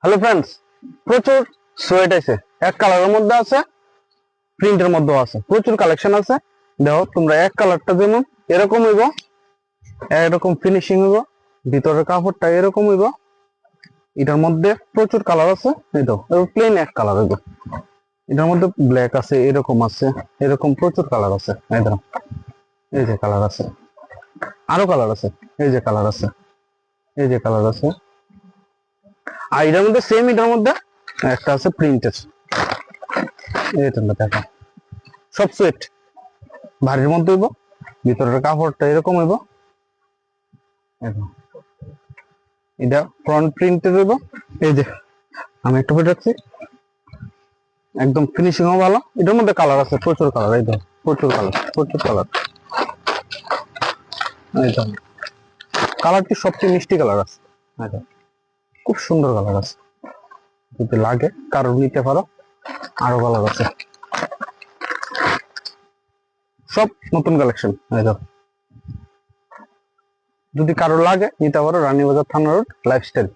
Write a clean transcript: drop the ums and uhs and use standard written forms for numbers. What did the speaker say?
Hello friends, প্রচুর sweat আছে, এক কালারের মধ্যে আছে, প্রিন্টের মধ্যেও আছে, প্রচুর কালেকশন আছে। দেখো তোমরা এক কালারটা যেমন এরকম হইব, এরকম ফিনিশিং হইব, ভিতরের কাপড়টা এরকম হইব। এটার মধ্যে প্রচুর কালার আছে, এই তো প্লেন এক কালার হইব। এটার মধ্যে ব্ল্যাক আছে, এরকম আছে, এরকম প্রচুর কালার আছে। এই দেখো, এই যে কালার আছে, আরো কালার আছে, এই যে কালার আছে, এই যে কালার আছে। আর এটার মধ্যে সেম, এটার মধ্যে একটা আছে প্রিন্টের, এটা দেখো সব সুইট ভারীর মধ্যে হইব, ভিতরের কাপড়টা এরকম হইব। এটা ফ্রন্ট প্রিন্টের হইব। এই যে আমি একটু রাখছি, একদম ফিনিশিংও ভালো। এটার মধ্যে কালার আছে, প্রচুর কালার, এই দেখো প্রচুর কালার, প্রচুর কালার। এই দেখো কালারটি সবচেয়ে মিষ্টি কালার আছে, এই দেখো খুব সুন্দর কালার আছে। যদি লাগে কারো নিতে পারো, আরো কালার আছে, সব নতুন কালেকশন। এই দেখো যদি কারো লাগে নিতে পারো, রানীবাজার থানা রোড লাইফস্টাইল।